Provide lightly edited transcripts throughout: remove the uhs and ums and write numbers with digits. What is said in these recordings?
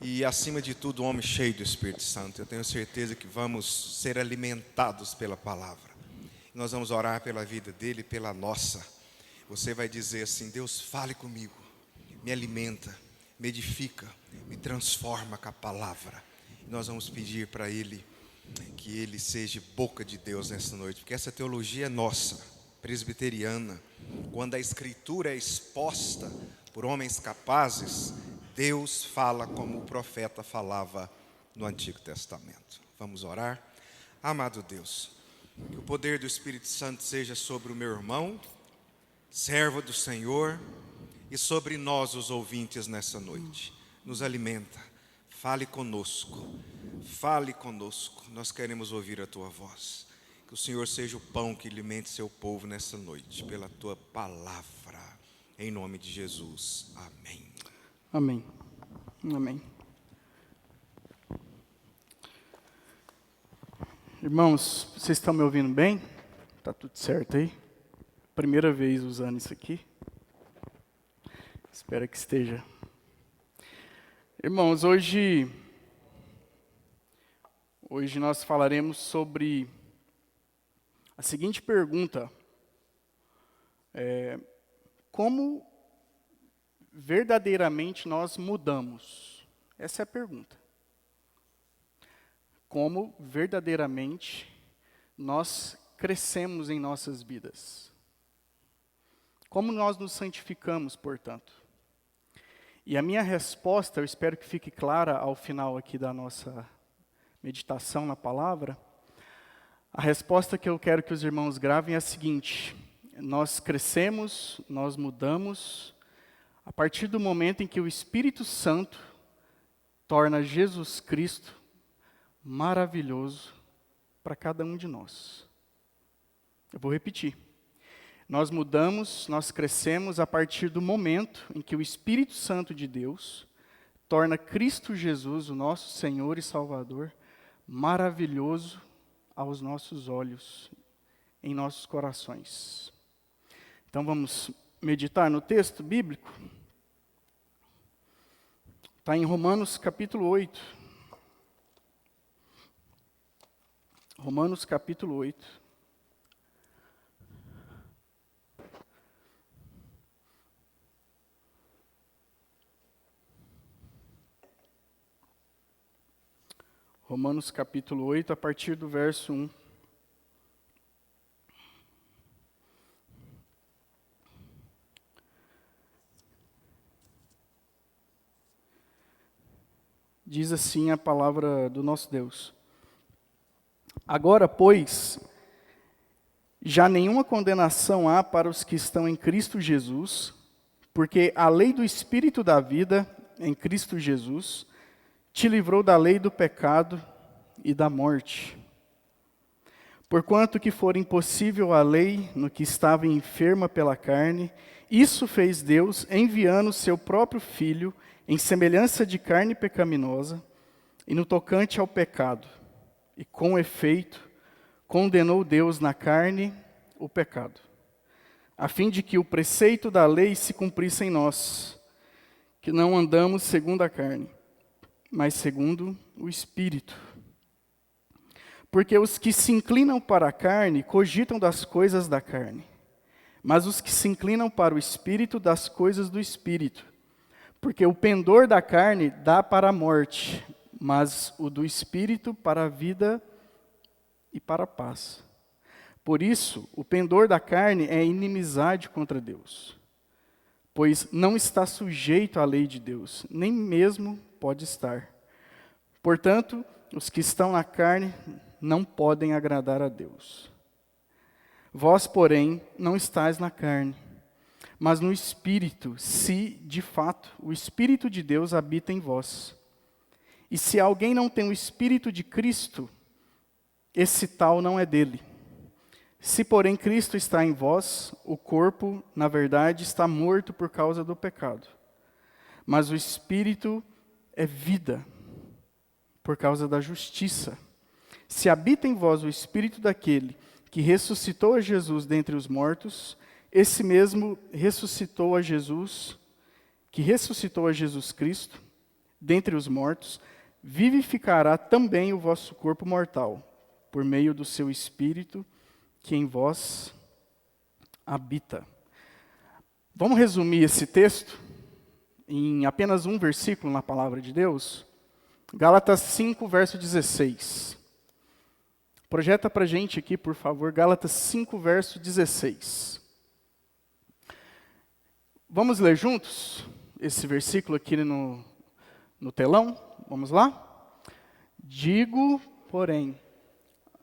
e, acima de tudo, um homem cheio do Espírito Santo. Eu tenho certeza que vamos ser alimentados pela palavra. Nós vamos orar pela vida dele e pela nossa. Você vai dizer assim: Deus, fale comigo, me alimenta, me edifica, me transforma com a palavra. E nós vamos pedir para ele que ele seja boca de Deus nessa noite, porque essa teologia é nossa, presbiteriana. Quando a Escritura é exposta por homens capazes, Deus fala como o profeta falava no Antigo Testamento. Vamos orar? Amado Deus, que o poder do Espírito Santo seja sobre o meu irmão, servo do Senhor, e sobre nós, os ouvintes, nessa noite. Nos alimenta, fale conosco, nós queremos ouvir a Tua voz. Que o Senhor seja o pão que alimente seu povo nessa noite, pela Tua palavra, em nome de Jesus, amém. Amém. Amém. Irmãos, vocês estão me ouvindo bem? Tá tudo certo aí? Primeira vez usando isso aqui. Espero que esteja. Irmãos, hoje nós falaremos sobre a seguinte pergunta: como verdadeiramente nós mudamos? Essa é a pergunta. Como verdadeiramente nós crescemos em nossas vidas? Como nós nos santificamos, portanto? E a minha resposta, eu espero que fique clara ao final aqui da nossa meditação na palavra. A resposta que eu quero que os irmãos gravem é a seguinte: nós crescemos, nós mudamos, a partir do momento em que o Espírito Santo torna Jesus Cristo maravilhoso para cada um de nós. Eu vou repetir. Nós mudamos, nós crescemos a partir do momento em que o Espírito Santo de Deus torna Cristo Jesus, o nosso Senhor e Salvador, maravilhoso aos nossos olhos, em nossos corações. Então vamos meditar no texto bíblico. Está em Romanos capítulo 8. Romanos capítulo 8. Romanos capítulo 8, a partir do verso 1. Diz assim a palavra do nosso Deus: Agora, pois, já nenhuma condenação há para os que estão em Cristo Jesus, porque a lei do Espírito da vida em Cristo Jesus te livrou da lei do pecado e da morte. Porquanto que for impossível a lei no que estava enferma pela carne, isso fez Deus, enviando seu próprio Filho em semelhança de carne pecaminosa, e no tocante ao pecado, e com efeito, condenou Deus na carne o pecado, a fim de que o preceito da lei se cumprisse em nós, que não andamos segundo a carne, mas segundo o Espírito. Porque os que se inclinam para a carne cogitam das coisas da carne, mas os que se inclinam para o Espírito, das coisas do Espírito. Porque o pendor da carne dá para a morte, mas o do Espírito para a vida e para a paz. Por isso, o pendor da carne é inimizade contra Deus, pois não está sujeito à lei de Deus, nem mesmo pode estar. Portanto, os que estão na carne não podem agradar a Deus. Vós, porém, não estáis na carne, mas no Espírito, se, de fato, o Espírito de Deus habita em vós. E se alguém não tem o Espírito de Cristo, esse tal não é dele. Se, porém, Cristo está em vós, o corpo, na verdade, está morto por causa do pecado. Mas o Espírito é vida, por causa da justiça. Se habita em vós o Espírito daquele que ressuscitou a Jesus dentre os mortos, esse mesmo ressuscitou a Jesus, que ressuscitou a Jesus Cristo, dentre os mortos, vivificará também o vosso corpo mortal, por meio do seu Espírito que em vós habita. Vamos resumir esse texto em apenas um versículo na palavra de Deus? Gálatas 5, verso 16. Projeta para a gente aqui, por favor, Gálatas 5, verso 16. Vamos ler juntos esse versículo aqui no telão? Vamos lá? Digo, porém,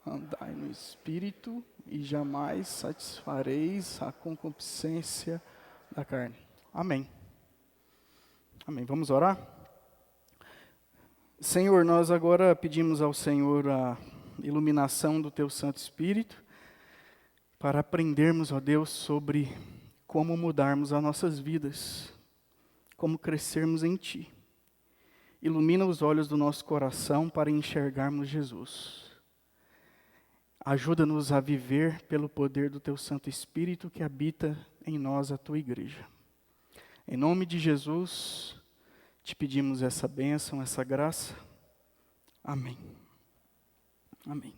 andai no Espírito e jamais satisfareis a concupiscência da carne. Amém. Amém. Vamos orar? Senhor, nós agora pedimos ao Senhor a iluminação do Teu Santo Espírito para aprendermos, ó Deus, sobre como mudarmos as nossas vidas, como crescermos em Ti. Ilumina os olhos do nosso coração para enxergarmos Jesus. Ajuda-nos a viver pelo poder do Teu Santo Espírito que habita em nós, a Tua igreja. Em nome de Jesus, te pedimos essa bênção, essa graça. Amém. Amém.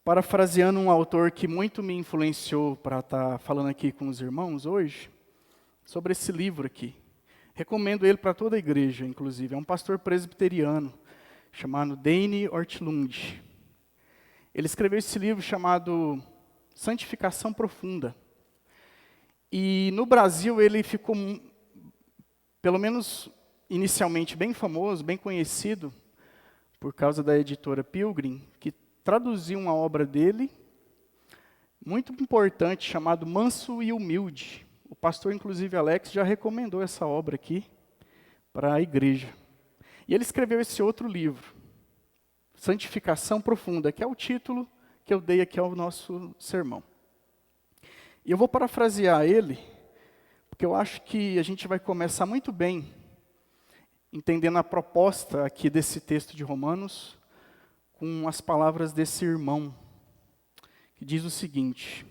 Parafraseando um autor que muito me influenciou para estar falando aqui com os irmãos hoje, sobre esse livro aqui. Recomendo ele para toda a igreja, inclusive. É um pastor presbiteriano, chamado Dane Ortlund. Ele escreveu esse livro chamado Santificação Profunda. E no Brasil ele ficou, pelo menos inicialmente, bem famoso, bem conhecido, por causa da editora Pilgrim, que traduziu uma obra dele, muito importante, chamado Manso e Humilde. O pastor, inclusive, Alex, já recomendou essa obra aqui para a igreja. E ele escreveu esse outro livro, Santificação Profunda, que é o título que eu dei aqui ao nosso sermão. E eu vou parafrasear ele, porque eu acho que a gente vai começar muito bem, entendendo a proposta aqui desse texto de Romanos, com as palavras desse irmão, que diz o seguinte: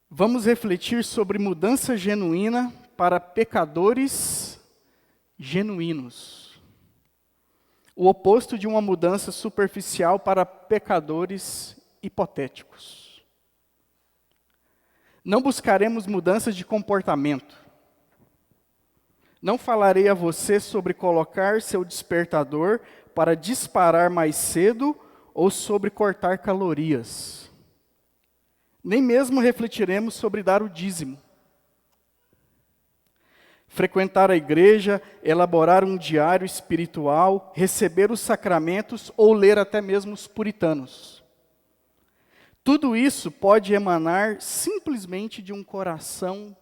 vamos refletir sobre mudança genuína para pecadores genuínos. O oposto de uma mudança superficial para pecadores hipotéticos. Não buscaremos mudanças de comportamento. Não falarei a você sobre colocar seu despertador para disparar mais cedo ou sobre cortar calorias. Nem mesmo refletiremos sobre dar o dízimo. Frequentar a igreja, elaborar um diário espiritual, receber os sacramentos ou ler até mesmo os puritanos. Tudo isso pode emanar simplesmente de um coração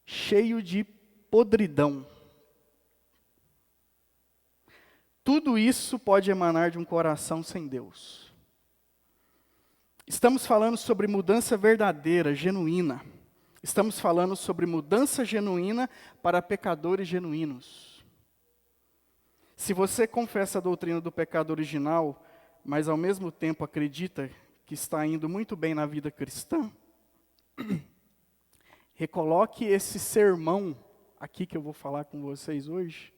cheio de podridão. Tudo isso pode emanar de um coração sem Deus. Estamos falando sobre mudança verdadeira, genuína. Estamos falando sobre mudança genuína para pecadores genuínos. Se você confessa a doutrina do pecado original, mas ao mesmo tempo acredita que está indo muito bem na vida cristã, recoloque esse sermão aqui que eu vou falar com vocês hoje,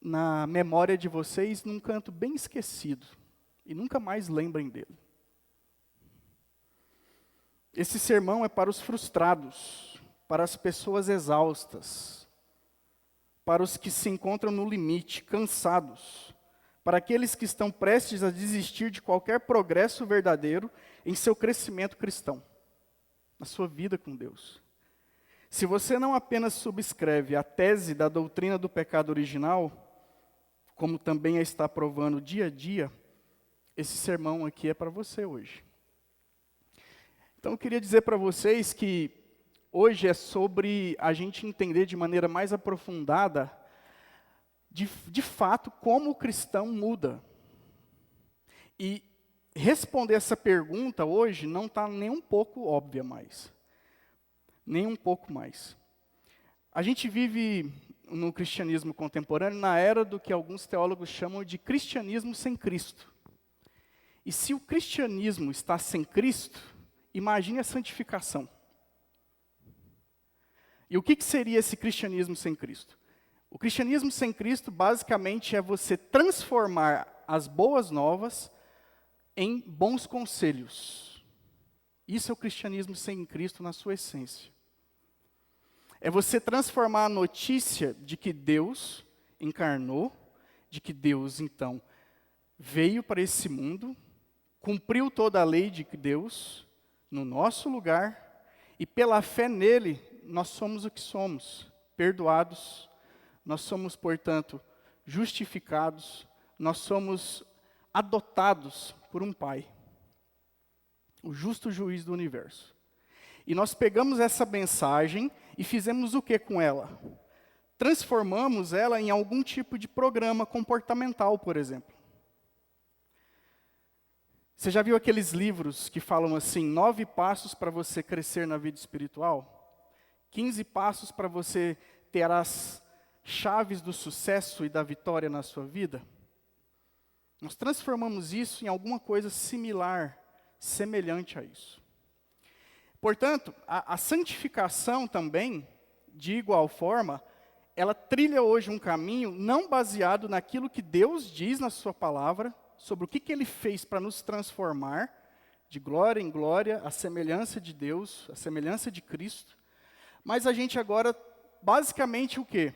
na memória de vocês, num canto bem esquecido, e nunca mais lembrem dele. Esse sermão é para os frustrados, para as pessoas exaustas, para os que se encontram no limite, cansados, para aqueles que estão prestes a desistir de qualquer progresso verdadeiro em seu crescimento cristão, na sua vida com Deus. Se você não apenas subscreve a tese da doutrina do pecado original, como também a está provando dia a dia, esse sermão aqui é para você hoje. Então eu queria dizer para vocês que hoje é sobre a gente entender de maneira mais aprofundada, de fato, como o cristão muda. E responder essa pergunta hoje não está nem um pouco óbvia mais. Nem um pouco mais. A gente vive no cristianismo contemporâneo na era do que alguns teólogos chamam de cristianismo sem Cristo. E se o cristianismo está sem Cristo, imagine a santificação. E o que seria esse cristianismo sem Cristo? O cristianismo sem Cristo, basicamente, é você transformar as boas novas em bons conselhos. Isso é o cristianismo sem Cristo na sua essência. É você transformar a notícia de que Deus encarnou, de que Deus, então, veio para esse mundo, cumpriu toda a lei de Deus no nosso lugar, e pela fé nele, nós somos o que somos, perdoados, nós somos, portanto, justificados, nós somos adotados por um Pai, o justo juiz do universo. E nós pegamos essa mensagem e fizemos o que com ela? Transformamos ela em algum tipo de programa comportamental, por exemplo. Você já viu aqueles livros que falam assim, 9 passos para você crescer na vida espiritual? 15 passos para você ter as chaves do sucesso e da vitória na sua vida? Nós transformamos isso em alguma coisa similar, semelhante a isso. Portanto, a santificação também, de igual forma, ela trilha hoje um caminho não baseado naquilo que Deus diz na sua palavra, sobre o que Ele fez para nos transformar, de glória em glória, a semelhança de Deus, a semelhança de Cristo, mas a gente agora, basicamente o quê?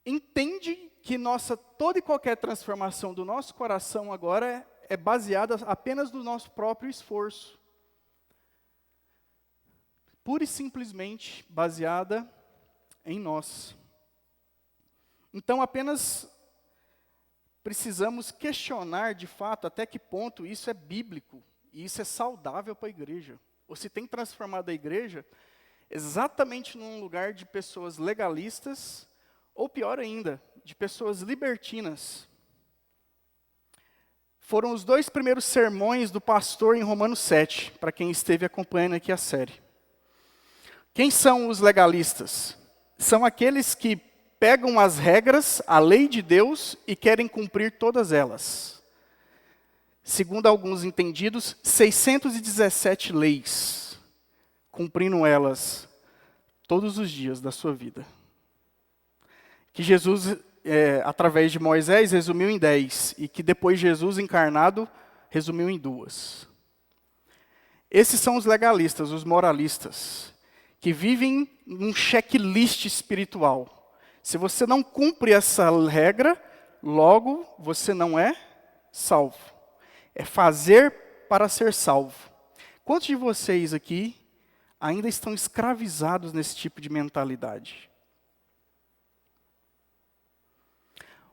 Entende que toda e qualquer transformação do nosso coração agora é baseada apenas no nosso próprio esforço. Pura e simplesmente baseada em nós. Então, apenas precisamos questionar, de fato, até que ponto isso é bíblico e isso é saudável para a igreja. Ou se tem transformado a igreja exatamente num lugar de pessoas legalistas, ou pior ainda, de pessoas libertinas. Foram os 2 primeiros sermões do pastor em Romanos 7, para quem esteve acompanhando aqui a série. Quem são os legalistas? São aqueles que pegam as regras, a lei de Deus, e querem cumprir todas elas. Segundo alguns entendidos, 617 leis, cumprindo elas todos os dias da sua vida. Que Jesus, através de Moisés, resumiu em 10, e que depois Jesus encarnado resumiu em 2. Esses são os legalistas, os moralistas, que vivem num checklist espiritual. Se você não cumpre essa regra, logo você não é salvo. É fazer para ser salvo. Quantos de vocês aqui ainda estão escravizados nesse tipo de mentalidade?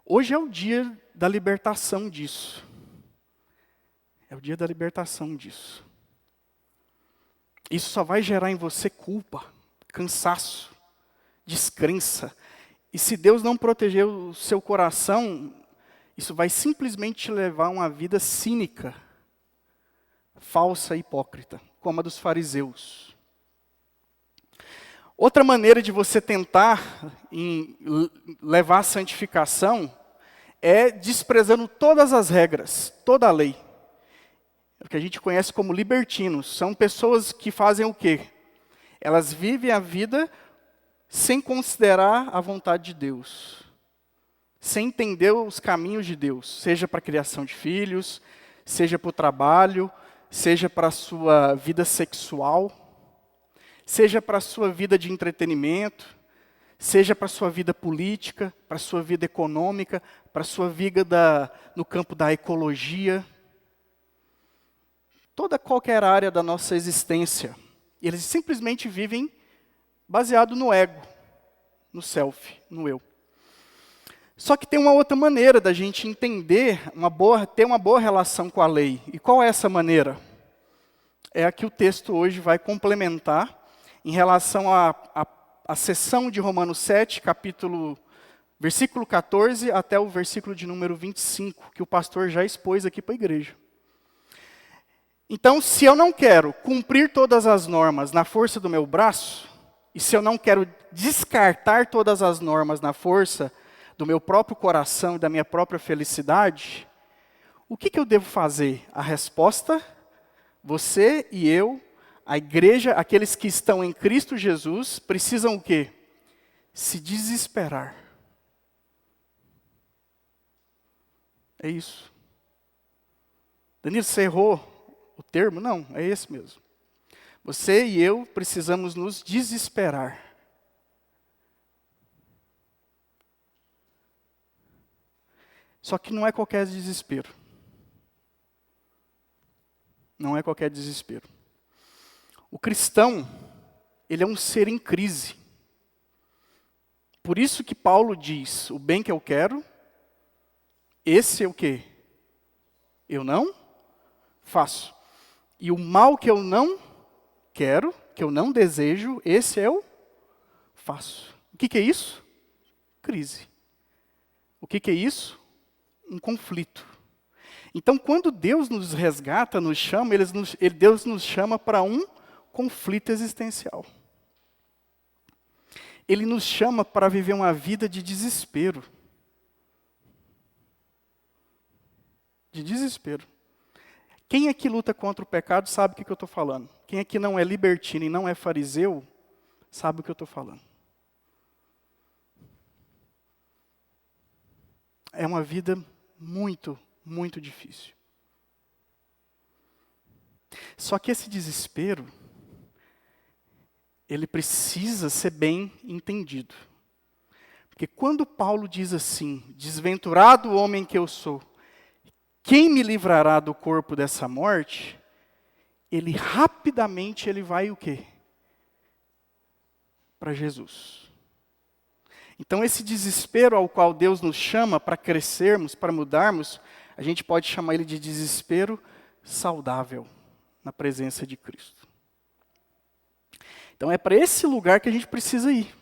Hoje é o dia da libertação disso. É o dia da libertação disso. Isso só vai gerar em você culpa, cansaço, descrença. E se Deus não proteger o seu coração, isso vai simplesmente te levar a uma vida cínica, falsa e hipócrita, como a dos fariseus. Outra maneira de você tentar levar a santificação é desprezando todas as regras, toda a lei. É o que a gente conhece como libertinos. São pessoas que fazem o quê? Elas vivem a vida sem considerar a vontade de Deus, sem entender os caminhos de Deus, seja para a criação de filhos, seja para o trabalho, seja para a sua vida sexual, seja para a sua vida de entretenimento, seja para a sua vida política, para a sua vida econômica, para a sua vida no campo da ecologia, qualquer área da nossa existência. E eles simplesmente vivem baseado no ego, no self, no eu. Só que tem uma outra maneira da gente entender, ter uma boa relação com a lei. E qual é essa maneira? É a que o texto hoje vai complementar em relação à seção de Romanos 7, versículo 14 até o versículo de número 25, que o pastor já expôs aqui para a igreja. Então, se eu não quero cumprir todas as normas na força do meu braço, e se eu não quero descartar todas as normas na força do meu próprio coração e da minha própria felicidade, o que eu devo fazer? A resposta, você e eu A igreja, aqueles que estão em Cristo Jesus, precisam o quê? Se desesperar. É isso. Danilo, você errou o termo? Não, é esse mesmo. Você e eu precisamos nos desesperar. Só que não é qualquer desespero. Não é qualquer desespero. O cristão, ele é um ser em crise. Por isso que Paulo diz, o bem que eu quero, esse é o quê? Eu não faço. E o mal que eu não quero, que eu não desejo, esse eu faço. O que é isso? Crise. O que é isso? Um conflito. Então, quando Deus nos resgata, nos chama, Deus nos chama para um conflito existencial. Ele nos chama para viver uma vida de desespero. De desespero. Quem aqui luta contra o pecado sabe o que eu estou falando. Quem aqui não é libertino e não é fariseu, sabe o que eu estou falando. É uma vida muito, muito difícil. Só que esse desespero, ele precisa ser bem entendido. Porque quando Paulo diz assim, desventurado homem que eu sou, quem me livrará do corpo dessa morte? Ele rapidamente vai o quê? Para Jesus. Então esse desespero ao qual Deus nos chama para crescermos, para mudarmos, a gente pode chamar ele de desespero saudável na presença de Cristo. Então é para esse lugar que a gente precisa ir.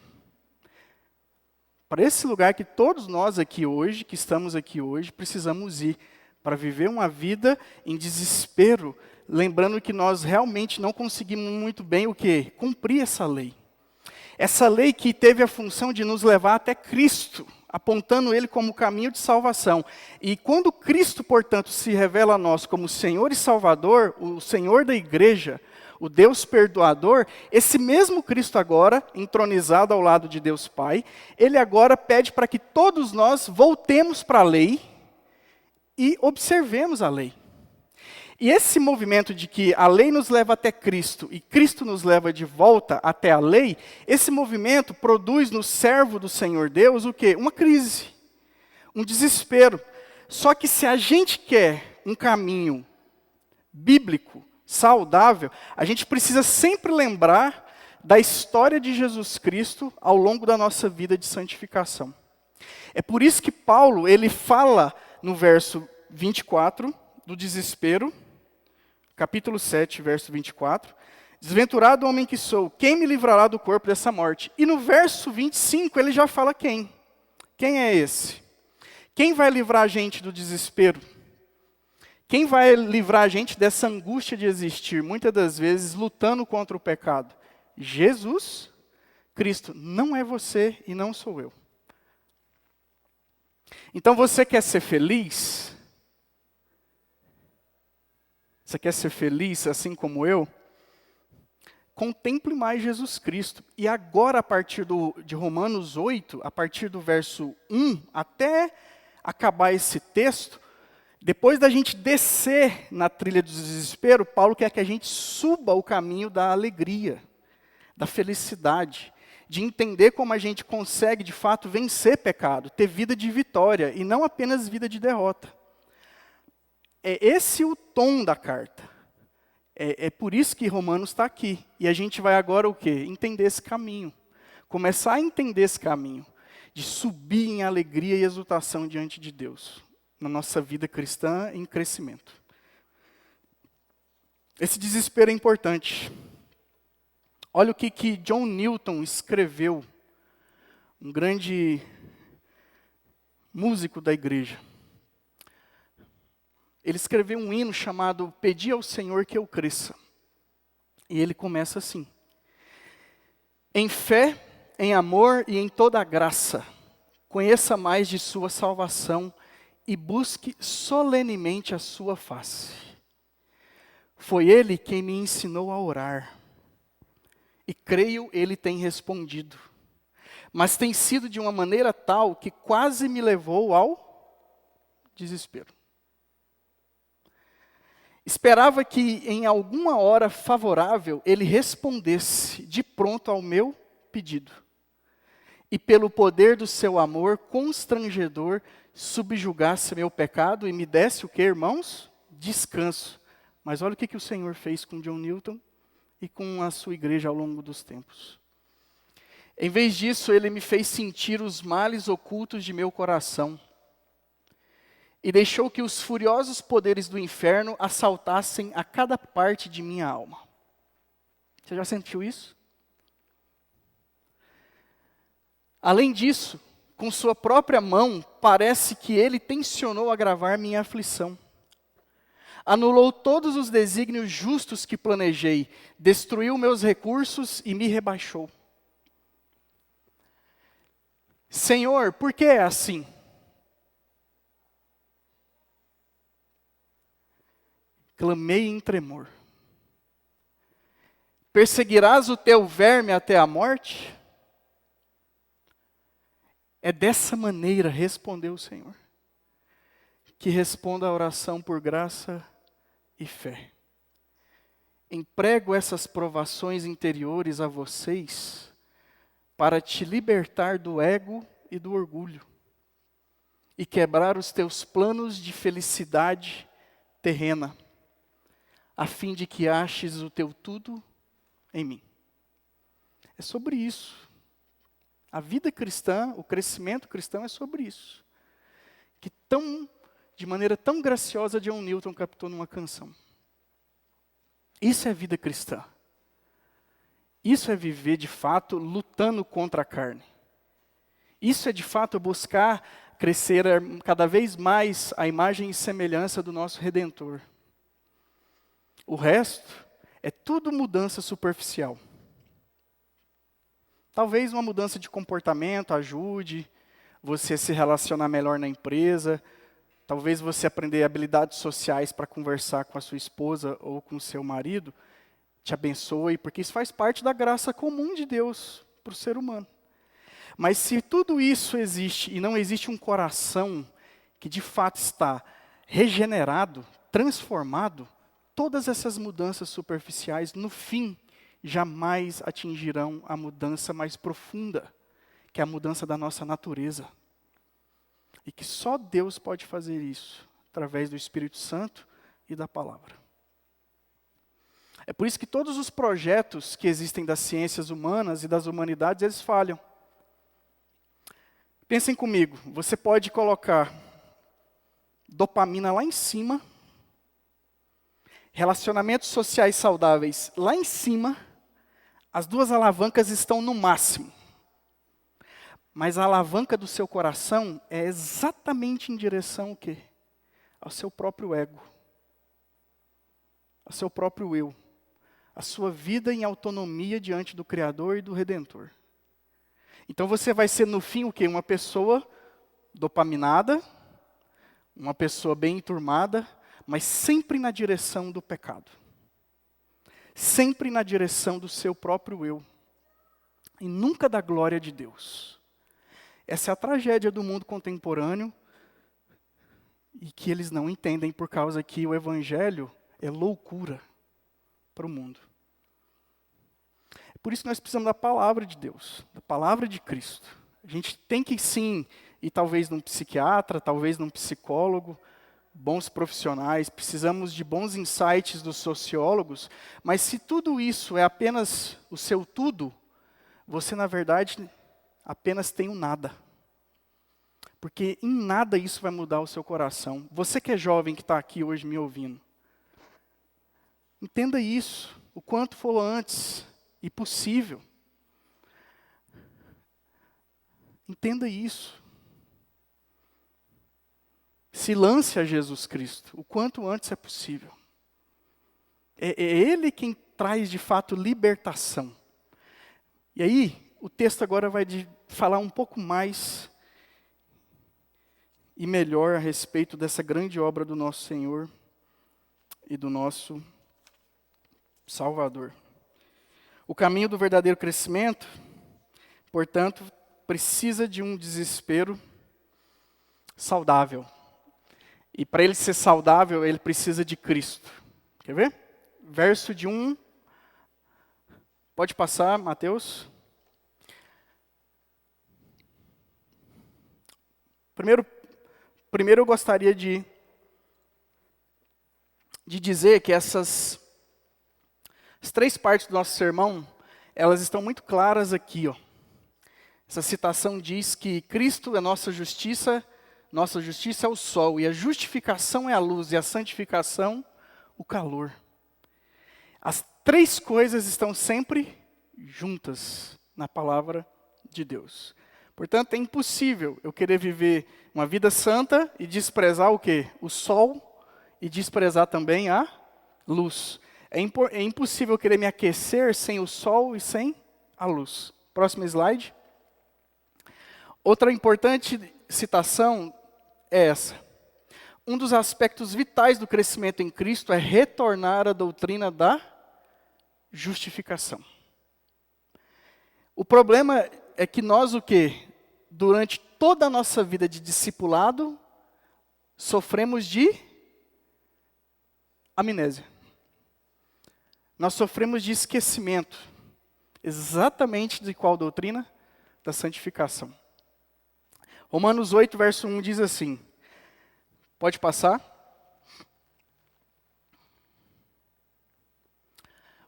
Para esse lugar que todos nós aqui hoje, que estamos aqui hoje, precisamos ir para viver uma vida em desespero, lembrando que nós realmente não conseguimos muito bem o quê? Cumprir essa lei. Essa lei que teve a função de nos levar até Cristo, apontando Ele como caminho de salvação. E quando Cristo, portanto, se revela a nós como Senhor e Salvador, o Senhor da igreja, o Deus perdoador, esse mesmo Cristo agora, entronizado ao lado de Deus Pai, Ele agora pede para que todos nós voltemos para a lei e observemos a lei. E esse movimento de que a lei nos leva até Cristo e Cristo nos leva de volta até a lei, esse movimento produz no servo do Senhor Deus o quê? Uma crise, um desespero. Só que se a gente quer um caminho bíblico, saudável, a gente precisa sempre lembrar da história de Jesus Cristo ao longo da nossa vida de santificação. É por isso que Paulo, ele fala no verso 24 do desespero, capítulo 7, verso 24, desventurado homem que sou, quem me livrará do corpo dessa morte? E no verso 25 ele já fala quem? Quem é esse? Quem vai livrar a gente do desespero? Quem vai livrar a gente dessa angústia de existir, muitas das vezes lutando contra o pecado? Jesus Cristo. Não é você e não sou eu. Então você quer ser feliz? Você quer ser feliz assim como eu? Contemple mais Jesus Cristo. E agora, a partir de Romanos 8, a partir do verso 1, até acabar esse texto, depois da gente descer na trilha do desespero, Paulo quer que a gente suba o caminho da alegria, da felicidade, de entender como a gente consegue, de fato, vencer pecado, ter vida de vitória e não apenas vida de derrota. É esse o tom da carta. É por isso que Romanos está aqui. E a gente vai agora o quê? Entender esse caminho. Começar a entender esse caminho. De subir em alegria e exultação diante de Deus. Na nossa vida cristã em crescimento. Esse desespero é importante. Olha o que John Newton escreveu. Um grande músico da igreja. Ele escreveu um hino chamado Pedi ao Senhor que eu cresça. E ele começa assim. Em fé, em amor e em toda a graça, conheça mais de sua salvação e busque solenemente a sua face. Foi Ele quem me ensinou a orar. E creio Ele tem respondido. Mas tem sido de uma maneira tal que quase me levou ao desespero. Esperava que em alguma hora favorável Ele respondesse de pronto ao meu pedido. E pelo poder do seu amor constrangedor, subjugasse meu pecado e me desse o que, irmãos? Descanso. Mas olha o que o Senhor fez com John Newton e com a sua igreja ao longo dos tempos. Em vez disso, Ele me fez sentir os males ocultos de meu coração e deixou que os furiosos poderes do inferno assaltassem a cada parte de minha alma. Você já sentiu isso? Além disso, com sua própria mão, parece que Ele tensionou agravar minha aflição. Anulou todos os desígnios justos que planejei, destruiu meus recursos e me rebaixou. Senhor, por que é assim? Clamei em tremor. Perseguirás o teu verme até a morte? É dessa maneira, respondeu o Senhor, que responda a oração por graça e fé. Emprego essas provações interiores a vocês para te libertar do ego e do orgulho e quebrar os teus planos de felicidade terrena, a fim de que aches o teu tudo em mim. É sobre isso. A vida cristã, o crescimento cristão é sobre isso. Que de maneira tão graciosa, John Newton captou numa canção. Isso é vida cristã. Isso é viver, de fato, lutando contra a carne. Isso é, de fato, buscar crescer cada vez mais a imagem e semelhança do nosso Redentor. O resto é tudo mudança superficial. Talvez uma mudança de comportamento ajude você a se relacionar melhor na empresa. Talvez você aprender habilidades sociais para conversar com a sua esposa ou com o seu marido te abençoe, porque isso faz parte da graça comum de Deus para o ser humano. Mas se tudo isso existe e não existe um coração que de fato está regenerado, transformado, todas essas mudanças superficiais, no fim, jamais atingirão a mudança mais profunda, que é a mudança da nossa natureza. E que só Deus pode fazer isso, através do Espírito Santo e da palavra. É por isso que todos os projetos que existem das ciências humanas e das humanidades, eles falham. Pensem comigo, você pode colocar dopamina lá em cima, relacionamentos sociais saudáveis lá em cima, as duas alavancas estão no máximo. Mas a alavanca do seu coração é exatamente em direção ao quê? Ao seu próprio ego. Ao seu próprio eu. A sua vida em autonomia diante do Criador e do Redentor. Então você vai ser no fim o quê? Uma pessoa dopaminada, uma pessoa bem enturmada, mas sempre na direção do pecado. Sempre na direção do seu próprio eu. E nunca da glória de Deus. Essa é a tragédia do mundo contemporâneo e que eles não entendem por causa que o Evangelho é loucura para o mundo. É por isso que nós precisamos da palavra de Deus, da palavra de Cristo. A gente tem que sim, ir talvez num psiquiatra, talvez num psicólogo, bons profissionais, precisamos de bons insights dos sociólogos, mas se tudo isso é apenas o seu tudo, você na verdade apenas tem um nada. Porque em nada isso vai mudar o seu coração. Você que é jovem, que está aqui hoje me ouvindo. Entenda isso, o quanto for antes e possível. Entenda isso. Se lance a Jesus Cristo, o quanto antes é possível. É Ele quem traz de fato libertação. E aí, o texto agora vai falar um pouco mais e melhor a respeito dessa grande obra do nosso Senhor e do nosso Salvador. O caminho do verdadeiro crescimento, portanto, precisa de um desespero saudável. E para ele ser saudável, ele precisa de Cristo. Quer ver? Verso de 1. Pode passar, Mateus. Primeiro eu gostaria de dizer que as 3 partes do nosso sermão, elas estão muito claras aqui, ó. Essa citação diz que Cristo é nossa justiça é o sol, e a justificação é a luz, e a santificação, o calor. As 3 coisas estão sempre juntas na palavra de Deus. Portanto, é impossível eu querer viver uma vida santa e desprezar o quê? O sol e desprezar também a luz. É impossível querer me aquecer sem o sol e sem a luz. Próximo slide. Outra importante citação é essa. Um dos aspectos vitais do crescimento em Cristo é retornar à doutrina da justificação. O problema é que nós o quê? Durante toda a nossa vida de discipulado, sofremos de amnésia. Nós sofremos de esquecimento. Exatamente de qual doutrina? Da santificação. Romanos 8, verso 1 diz assim. Pode passar.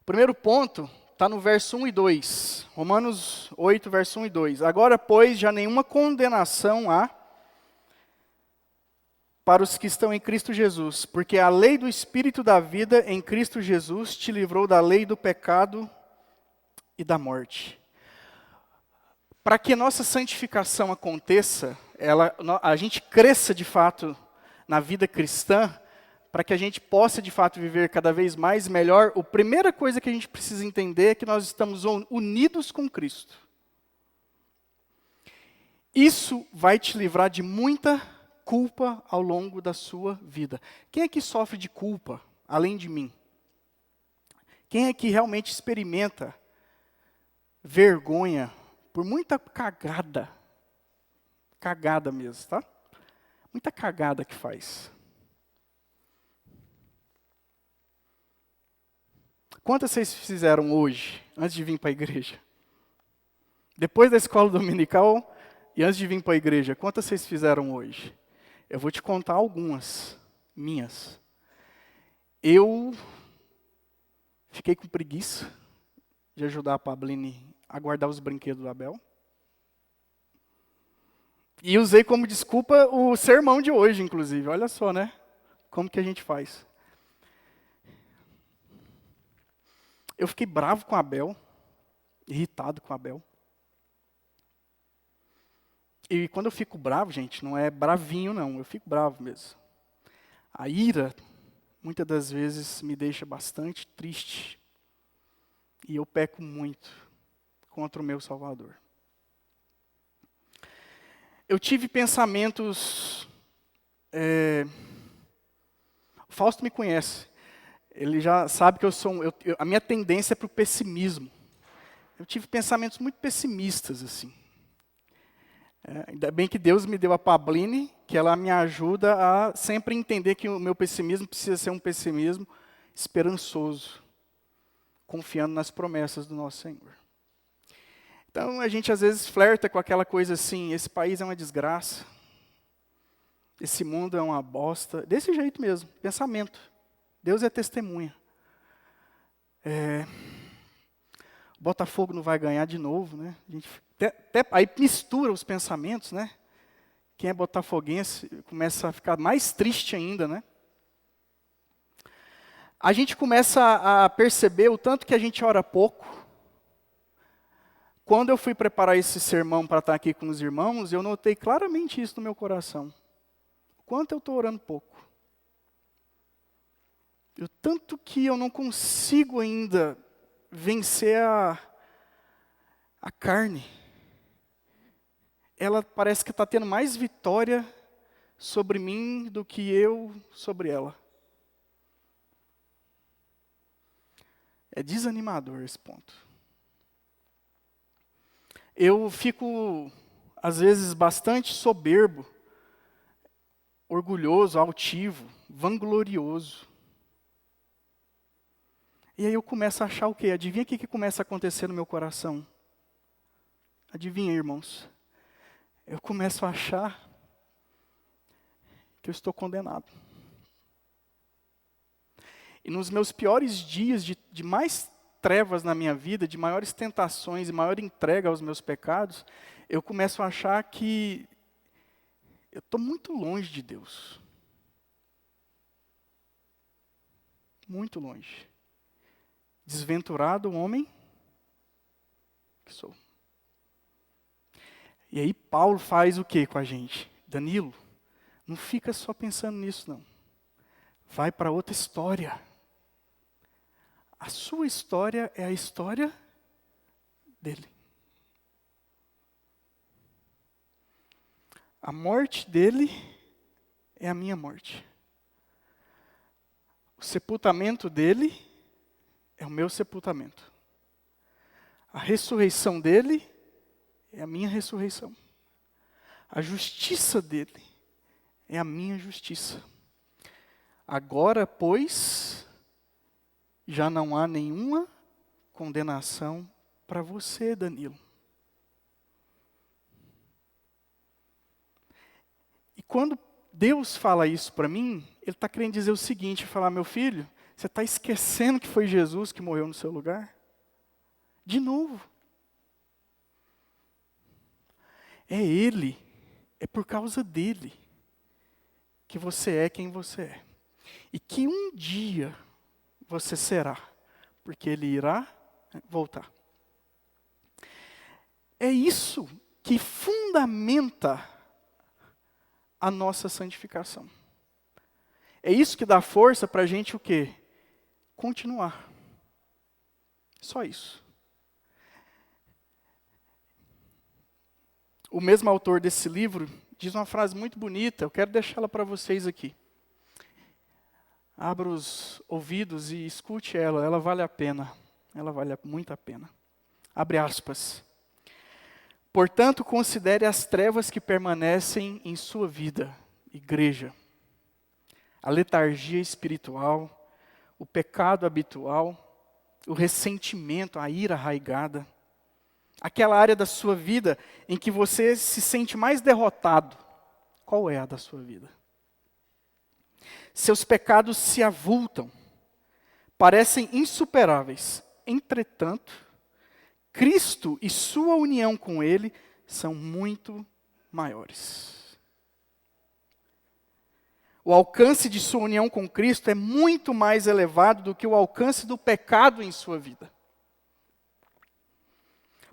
O primeiro ponto está no verso 1 e 2. Romanos 8, verso 1 e 2. Agora, pois, já nenhuma condenação há para os que estão em Cristo Jesus, porque a lei do Espírito da vida em Cristo Jesus te livrou da lei do pecado e da morte. Para que nossa santificação aconteça, a gente cresça de fato na vida cristã, para que a gente possa de fato viver cada vez mais melhor, a primeira coisa que a gente precisa entender é que nós estamos unidos com Cristo. Isso vai te livrar de muita culpa ao longo da sua vida. Quem é que sofre de culpa, além de mim? Quem é que realmente experimenta vergonha por muita cagada? Cagada mesmo, tá? Muita cagada que faz. Quantas vocês fizeram hoje, antes de vir para a igreja? Depois da escola dominical e antes de vir para a igreja, quantas vocês fizeram hoje? Eu vou te contar algumas, minhas. Eu fiquei com preguiça de ajudar a Pabline a guardar os brinquedos do Abel. E usei como desculpa o sermão de hoje, inclusive. Olha só, né? Como que a gente faz. Eu fiquei bravo com o Abel, irritado com o Abel. E quando eu fico bravo, gente, não é bravinho não, eu fico bravo mesmo. A ira, muitas das vezes, me deixa bastante triste. E eu peco muito contra o meu Salvador. Eu tive pensamentos... O Fausto me conhece. Ele já sabe que a minha tendência é para o pessimismo. Eu tive pensamentos muito pessimistas, assim. Ainda bem que Deus me deu a Pabline, que ela me ajuda a sempre entender que o meu pessimismo precisa ser um pessimismo esperançoso, confiando nas promessas do nosso Senhor. Então, a gente às vezes flerta com aquela coisa assim, esse país é uma desgraça, esse mundo é uma bosta, desse jeito mesmo, pensamento. Deus é testemunha. Botafogo não vai ganhar de novo, né? A gente aí mistura os pensamentos, né? Quem é botafoguense começa a ficar mais triste ainda, né? A gente começa a perceber o tanto que a gente ora pouco. Quando eu fui preparar esse sermão para estar aqui com os irmãos, eu notei claramente isso no meu coração. O quanto eu estou orando pouco. O tanto que eu não consigo ainda vencer a carne. Ela parece que está tendo mais vitória sobre mim do que eu sobre ela. É desanimador esse ponto. Eu fico, às vezes, bastante soberbo, orgulhoso, altivo, vanglorioso. E aí eu começo a achar o quê? Adivinha o que começa a acontecer no meu coração? Adivinha, irmãos? Eu começo a achar que eu estou condenado. E nos meus piores dias, de mais trevas na minha vida, de maiores tentações e maior entrega aos meus pecados, eu começo a achar que eu estou muito longe de Deus. Muito longe. Desventurado homem que sou. E aí Paulo faz o que com a gente? Danilo, não fica só pensando nisso não. Vai para outra história. A sua história é a história dele. A morte dele é a minha morte. O sepultamento dele é o meu sepultamento. A ressurreição dele é a minha ressurreição. A justiça dele é a minha justiça. Agora, pois, já não há nenhuma condenação para você, Danilo. E quando Deus fala isso para mim, Ele está querendo dizer o seguinte, falar, meu filho, você está esquecendo que foi Jesus que morreu no seu lugar? De novo. É Ele, é por causa dEle, que você é quem você é. E que um dia você será, porque Ele irá voltar. É isso que fundamenta a nossa santificação. É isso que dá força para a gente o quê? Continuar. Só isso. O mesmo autor desse livro diz uma frase muito bonita, eu quero deixá-la para vocês aqui. Abra os ouvidos e escute ela vale a pena. Ela vale muito a pena. Abre aspas. Portanto, considere as trevas que permanecem em sua vida, igreja. A letargia espiritual, o pecado habitual, o ressentimento, a ira arraigada. Aquela área da sua vida em que você se sente mais derrotado. Qual é a da sua vida? Seus pecados se avultam, parecem insuperáveis. Entretanto, Cristo e sua união com Ele são muito maiores. O alcance de sua união com Cristo é muito mais elevado do que o alcance do pecado em sua vida.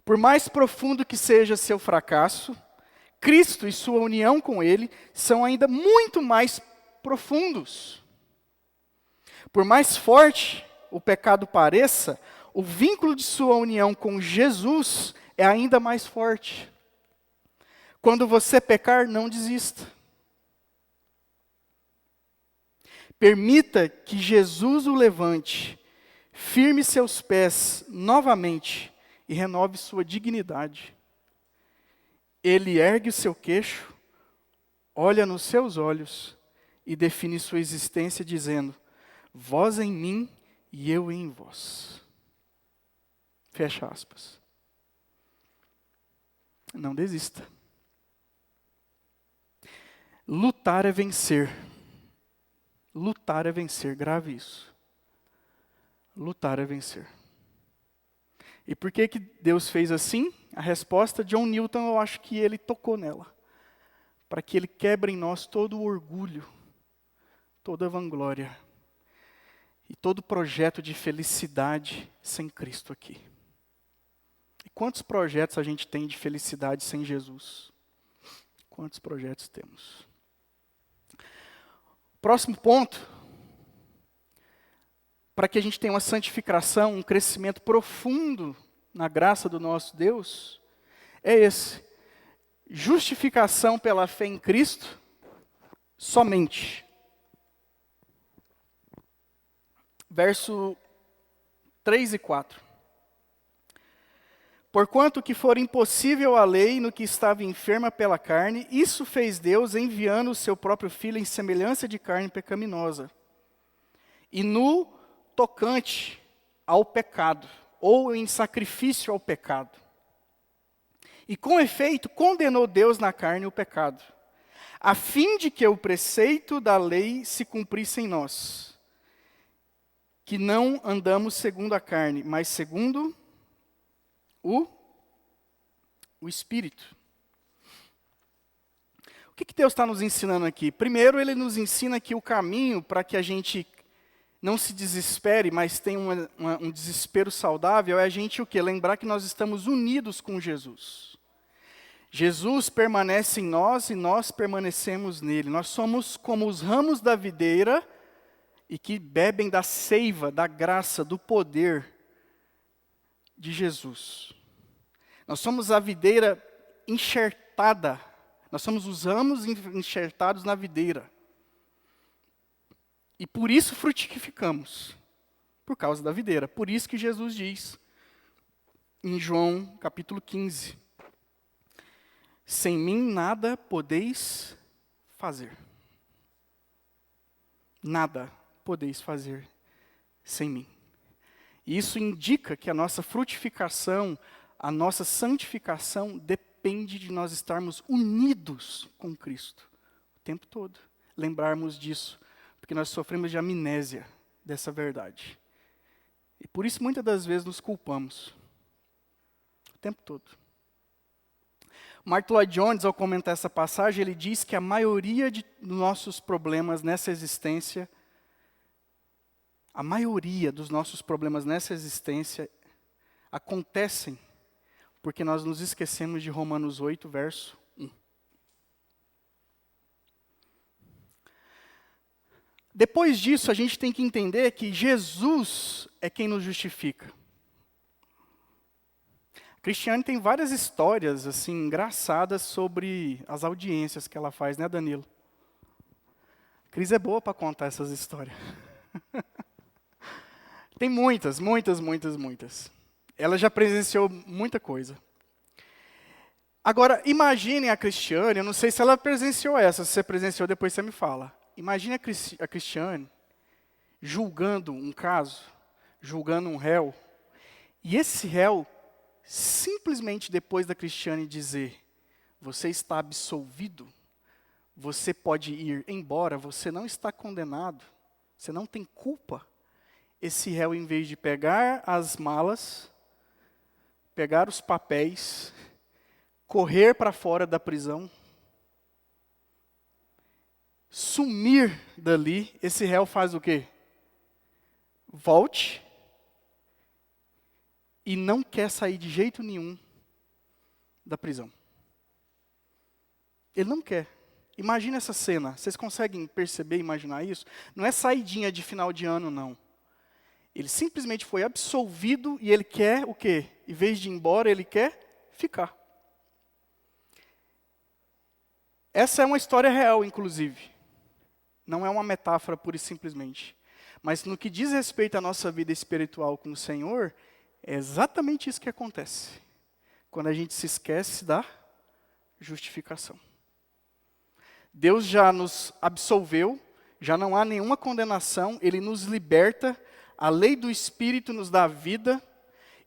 Por mais profundo que seja seu fracasso, Cristo e sua união com Ele são ainda muito mais profundos. Por mais forte o pecado pareça, o vínculo de sua união com Jesus é ainda mais forte. Quando você pecar, não desista. Permita que Jesus o levante, firme seus pés novamente e renove sua dignidade. Ele ergue o seu queixo, olha nos seus olhos e define sua existência dizendo, vós em mim e eu em vós. Fecha aspas. Não desista. Lutar é vencer. Lutar é vencer, grave isso. Lutar é vencer. E por que Deus fez assim? A resposta, John Newton, eu acho que ele tocou nela. Para que ele quebre em nós todo o orgulho, toda a vanglória e todo projeto de felicidade sem Cristo aqui. E quantos projetos a gente tem de felicidade sem Jesus? Quantos projetos temos? Próximo ponto, para que a gente tenha uma santificação, um crescimento profundo na graça do nosso Deus, é esse. Justificação pela fé em Cristo, somente. Verso 3 e 4. Porquanto que for impossível a lei no que estava enferma pela carne, isso fez Deus enviando o seu próprio Filho em semelhança de carne pecaminosa. E no tocante ao pecado, ou em sacrifício ao pecado. E com efeito, condenou Deus na carne o pecado, a fim de que o preceito da lei se cumprisse em nós, que não andamos segundo a carne, mas segundo o Espírito. O que Deus está nos ensinando aqui? Primeiro, Ele nos ensina que o caminho para que a gente não se desespere, mas tenha um desespero saudável, é a gente o quê? Lembrar que nós estamos unidos com Jesus. Jesus permanece em nós e nós permanecemos nele. Nós somos como os ramos da videira e que bebem da seiva, da graça, do poder de Jesus. Nós somos a videira enxertada. Nós somos os ramos enxertados na videira. E por isso frutificamos, por causa da videira. Por isso que Jesus diz, em João capítulo 15, sem mim nada podeis fazer. Nada podeis fazer sem mim. E isso indica que a nossa frutificação, a nossa santificação depende de nós estarmos unidos com Cristo o tempo todo. Lembrarmos disso, porque nós sofremos de amnésia dessa verdade. E por isso muitas das vezes nos culpamos o tempo todo. Mark Lloyd Jones, ao comentar essa passagem, ele diz que a maioria dos nossos problemas nessa existência, acontecem porque nós nos esquecemos de Romanos 8, verso 1. Depois disso, a gente tem que entender que Jesus é quem nos justifica. A Cristiane tem várias histórias assim engraçadas sobre as audiências que ela faz, né, Danilo? A Cris é boa para contar essas histórias. Tem muitas. Ela já presenciou muita coisa. Agora, imagine a Cristiane, eu não sei se ela presenciou essa, se você presenciou, depois você me fala. Imagine a Cristiane julgando um caso, julgando um réu, e esse réu, simplesmente depois da Cristiane dizer, você está absolvido, você pode ir embora, você não está condenado, você não tem culpa. Esse réu, em vez de pegar as malas, pegar os papéis, correr para fora da prisão, sumir dali, esse réu faz o quê? Volte e não quer sair de jeito nenhum da prisão. Ele não quer. Imagina essa cena. Vocês conseguem perceber, imaginar isso? Não é saidinha de final de ano, não. Ele simplesmente foi absolvido e ele quer o quê? Em vez de ir embora, ele quer ficar. Essa é uma história real, inclusive. Não é uma metáfora pura e simplesmente. Mas no que diz respeito à nossa vida espiritual com o Senhor, é exatamente isso que acontece. Quando a gente se esquece da justificação. Deus já nos absolveu, já não há nenhuma condenação, Ele nos liberta, a lei do Espírito nos dá vida,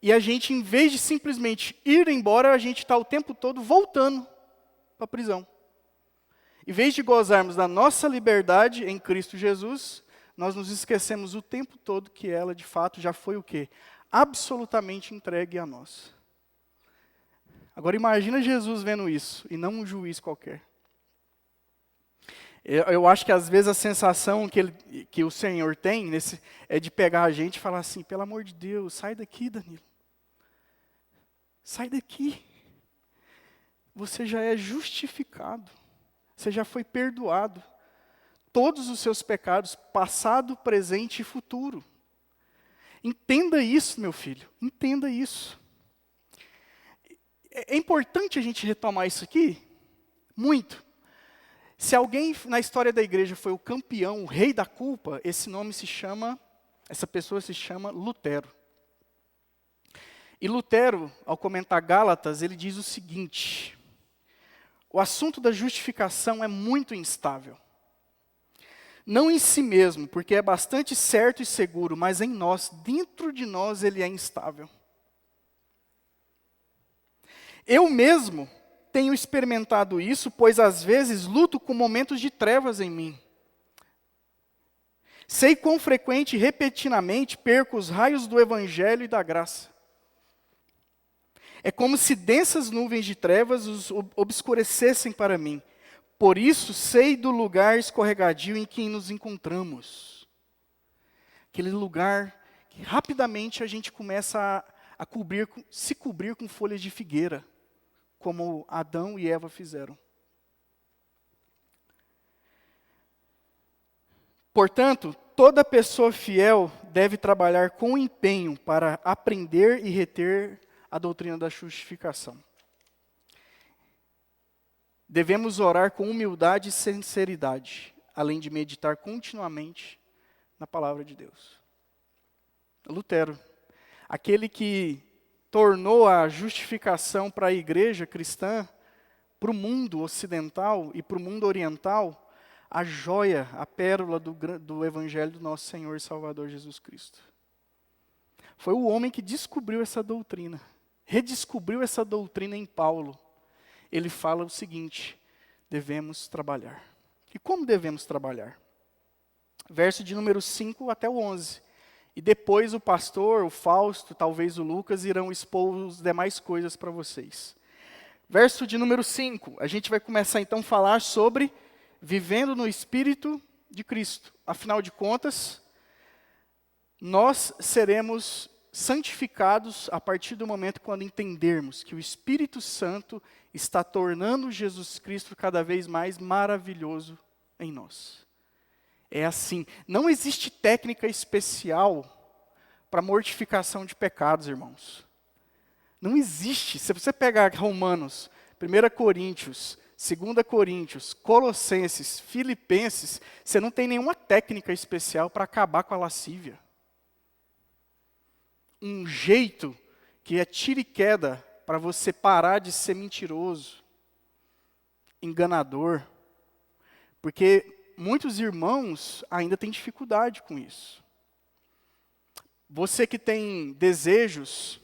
e a gente, em vez de simplesmente ir embora, a gente está o tempo todo voltando para a prisão. Em vez de gozarmos da nossa liberdade em Cristo Jesus, nós nos esquecemos o tempo todo que ela, de fato, já foi o quê? Absolutamente entregue a nós. Agora imagina Jesus vendo isso, e não um juiz qualquer. Eu acho que às vezes a sensação que o Senhor tem é de pegar a gente e falar assim, pelo amor de Deus, sai daqui, Danilo. Sai daqui. Você já é justificado. Você já foi perdoado. Todos os seus pecados, passado, presente e futuro. Entenda isso, meu filho. Entenda isso. É importante a gente retomar isso aqui? Muito. Se alguém na história da igreja foi o campeão, o rei da culpa, essa pessoa se chama Lutero. E Lutero, ao comentar Gálatas, ele diz o seguinte: o assunto da justificação é muito instável. Não em si mesmo, porque é bastante certo e seguro, mas em nós, dentro de nós, ele é instável. Eu mesmo tenho experimentado isso, pois às vezes luto com momentos de trevas em mim. Sei quão frequente e repetidamente perco os raios do evangelho e da graça. É como se densas nuvens de trevas os obscurecessem para mim. Por isso sei do lugar escorregadio em que nos encontramos. Aquele lugar que rapidamente a gente começa a se cobrir com folhas de figueira, como Adão e Eva fizeram. Portanto, toda pessoa fiel deve trabalhar com empenho para aprender e reter a doutrina da justificação. Devemos orar com humildade e sinceridade, além de meditar continuamente na palavra de Deus. Lutero, aquele que tornou a justificação para a igreja cristã, para o mundo ocidental e para o mundo oriental, a joia, a pérola do evangelho do nosso Senhor e Salvador Jesus Cristo. Foi o homem que descobriu essa doutrina, redescobriu essa doutrina em Paulo. Ele fala o seguinte: devemos trabalhar. E como devemos trabalhar? Verso de número 5 até o 11. E depois o pastor, o Fausto, talvez o Lucas, irão expor as demais coisas para vocês. Verso de número 5, a gente vai começar então a falar sobre vivendo no Espírito de Cristo. Afinal de contas, nós seremos santificados a partir do momento quando entendermos que o Espírito Santo está tornando Jesus Cristo cada vez mais maravilhoso em nós. É assim, não existe técnica especial para mortificação de pecados, irmãos. Não existe. Se você pegar Romanos, 1 Coríntios, 2 Coríntios, Colossenses, Filipenses, você não tem nenhuma técnica especial para acabar com a lascívia. Um jeito que é tiro e queda para você parar de ser mentiroso, enganador, porque muitos irmãos ainda têm dificuldade com isso. Você que tem desejos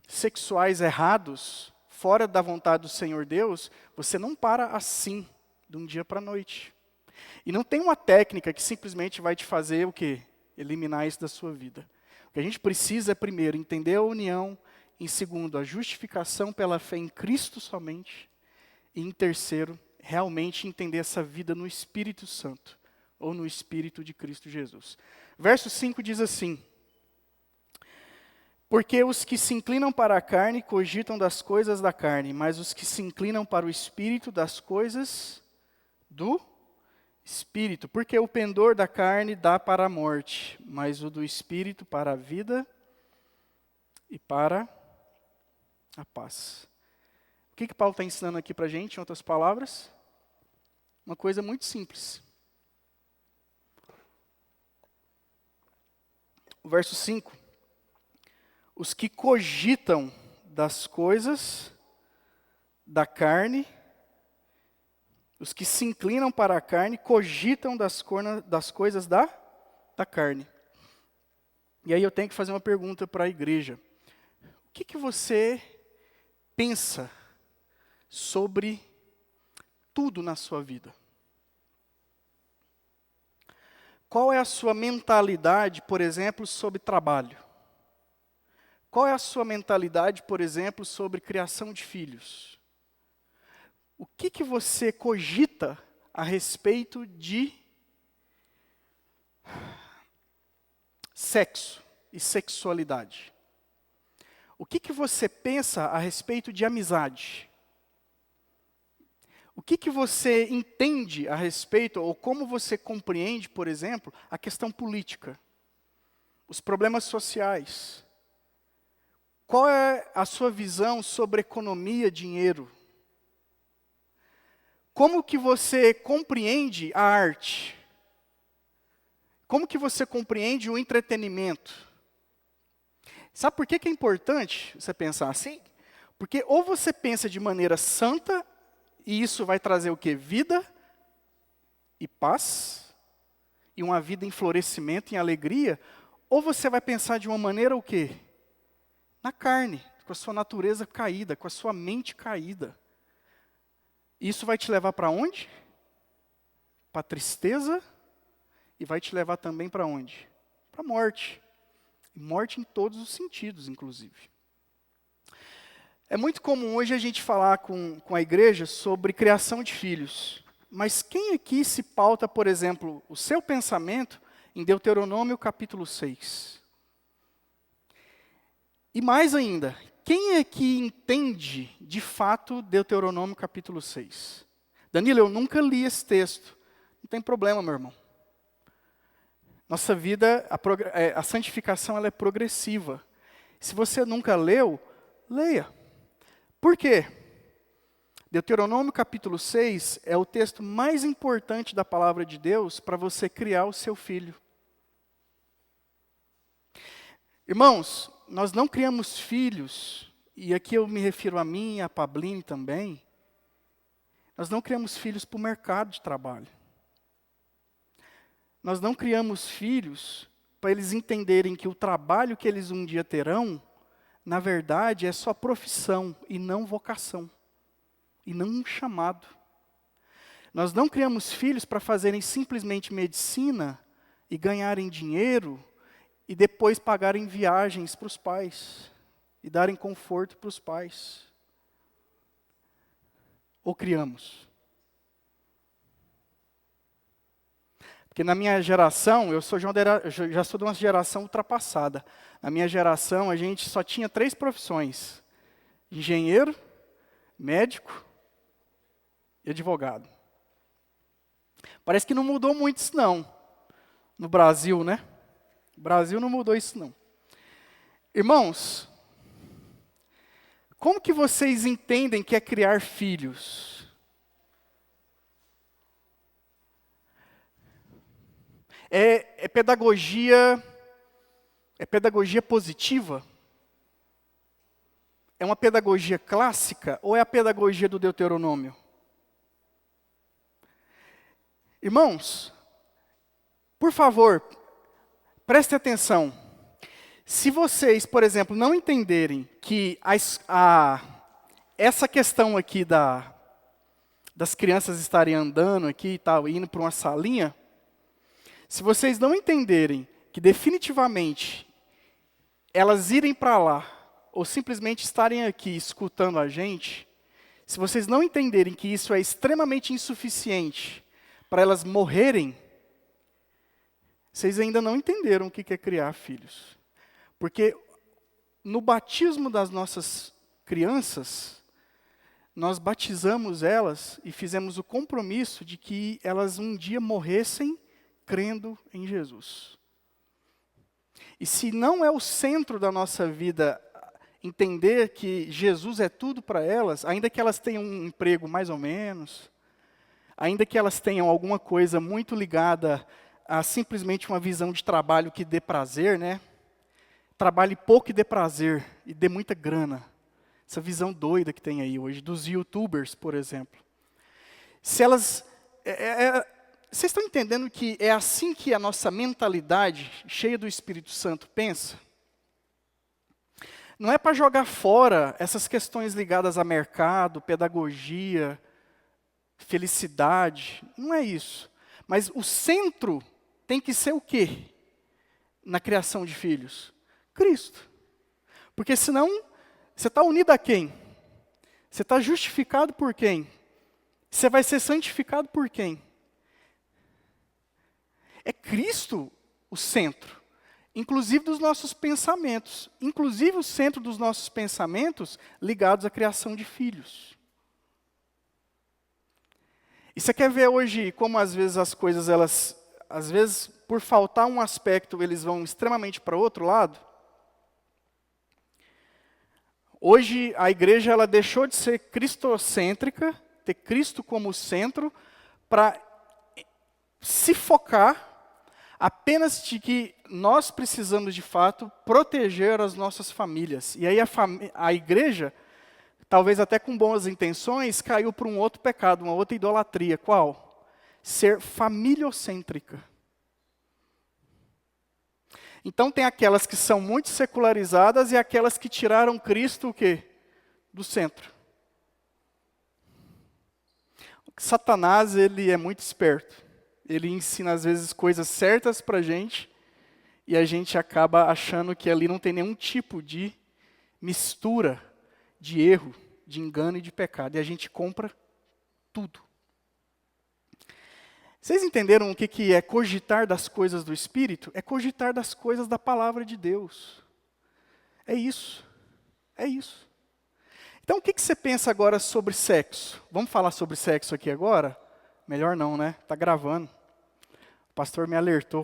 sexuais errados, fora da vontade do Senhor Deus, você não para assim, de um dia para a noite. E não tem uma técnica que simplesmente vai te fazer o quê? Eliminar isso da sua vida. O que a gente precisa é, primeiro, entender a união, em segundo, a justificação pela fé em Cristo somente, e em terceiro, realmente entender essa vida no Espírito Santo, ou no Espírito de Cristo Jesus. Verso 5 diz assim: porque os que se inclinam para a carne cogitam das coisas da carne, mas os que se inclinam para o Espírito das coisas do Espírito. Porque o pendor da carne dá para a morte, mas o do Espírito para a vida e para a paz. O que Paulo está ensinando aqui para a gente, em outras palavras? Uma coisa muito simples. O verso 5. Os que cogitam das coisas da carne, os que se inclinam para a carne, cogitam das coisas da carne. E aí eu tenho que fazer uma pergunta para a igreja. O que você pensa sobre tudo na sua vida? Qual é a sua mentalidade, por exemplo, sobre trabalho? Qual é a sua mentalidade, por exemplo, sobre criação de filhos? O que você cogita a respeito de sexo e sexualidade? O que você pensa a respeito de amizade? O que você entende a respeito, ou como você compreende, por exemplo, a questão política, os problemas sociais? Qual é a sua visão sobre economia, dinheiro? Como que você compreende a arte? Como que você compreende o entretenimento? Sabe por que que é importante você pensar assim? Porque ou você pensa de maneira santa, e isso vai trazer o quê? Vida e paz, e uma vida em florescimento, em alegria, ou você vai pensar de uma maneira o quê? Na carne, com a sua natureza caída, com a sua mente caída. Isso vai te levar para onde? Para a tristeza, e vai te levar também para onde? Para a morte. Morte em todos os sentidos, inclusive. É muito comum hoje a gente falar com a igreja sobre criação de filhos. Mas quem aqui se pauta, por exemplo, o seu pensamento em Deuteronômio capítulo 6? E mais ainda, quem aqui entende de fato Deuteronômio capítulo 6? Danilo, eu nunca li esse texto. Não tem problema, meu irmão. Nossa vida, a santificação ela é progressiva. Se você nunca leu, leia. Por quê? Deuteronômio capítulo 6 é o texto mais importante da palavra de Deus para você criar o seu filho. Irmãos, nós não criamos filhos, e aqui eu me refiro a mim e a Pabline também, nós não criamos filhos para o mercado de trabalho. Nós não criamos filhos para eles entenderem que o trabalho que eles um dia terão, na verdade, é só profissão e não vocação. E não um chamado. Nós não criamos filhos para fazerem simplesmente medicina e ganharem dinheiro e depois pagarem viagens para os pais e darem conforto para os pais. Ou criamos? Porque na minha geração, eu já sou de uma geração ultrapassada. Na minha geração, a gente só tinha 3 profissões: engenheiro, médico e advogado. Parece que não mudou muito isso não, no Brasil, né? O Brasil não mudou isso não. Irmãos, como que vocês entendem que é criar filhos? É pedagogia positiva? É uma pedagogia clássica ou é a pedagogia do Deuteronômio? Irmãos, por favor, prestem atenção. Se vocês, por exemplo, não entenderem que essa questão aqui das crianças estarem andando aqui e tal, indo para uma salinha, se vocês não entenderem que definitivamente elas irem para lá, ou simplesmente estarem aqui escutando a gente, se vocês não entenderem que isso é extremamente insuficiente para elas morrerem, vocês ainda não entenderam o que é criar filhos. Porque no batismo das nossas crianças, nós batizamos elas e fizemos o compromisso de que elas um dia morressem crendo em Jesus. E se não é o centro da nossa vida entender que Jesus é tudo para elas, ainda que elas tenham um emprego mais ou menos, ainda que elas tenham alguma coisa muito ligada a simplesmente uma visão de trabalho que dê prazer, né? Trabalhe pouco e dê prazer, e dê muita grana. Essa visão doida que tem aí hoje, dos YouTubers, por exemplo. Se elas... Vocês estão entendendo que é assim que a nossa mentalidade, cheia do Espírito Santo, pensa? Não é para jogar fora essas questões ligadas a mercado, pedagogia, felicidade, não é isso. Mas o centro tem que ser o quê? Na criação de filhos? Cristo. Porque senão, você está unido a quem? Você está justificado por quem? Você vai ser santificado por quem? É Cristo o centro, inclusive dos nossos pensamentos. Inclusive o centro dos nossos pensamentos ligados à criação de filhos. E você quer ver hoje como às vezes as coisas, às vezes por faltar um aspecto, eles vão extremamente para o outro lado? Hoje a igreja ela deixou de ser cristocêntrica, ter Cristo como centro, para se focar apenas de que nós precisamos, de fato, proteger as nossas famílias. E aí a igreja, talvez até com boas intenções, caiu para um outro pecado, uma outra idolatria. Qual? Ser familiocêntrica. Então tem aquelas que são muito secularizadas e aquelas que tiraram Cristo o quê? Do centro. Satanás, ele é muito esperto. Ele ensina, às vezes, coisas certas para a gente, e a gente acaba achando que ali não tem nenhum tipo de mistura, de erro, de engano e de pecado. E a gente compra tudo. Vocês entenderam o que é cogitar das coisas do Espírito? É cogitar das coisas da palavra de Deus. É isso. É isso. Então, o que você pensa agora sobre sexo? Vamos falar sobre sexo aqui agora? Melhor não, né? Está gravando. O pastor me alertou.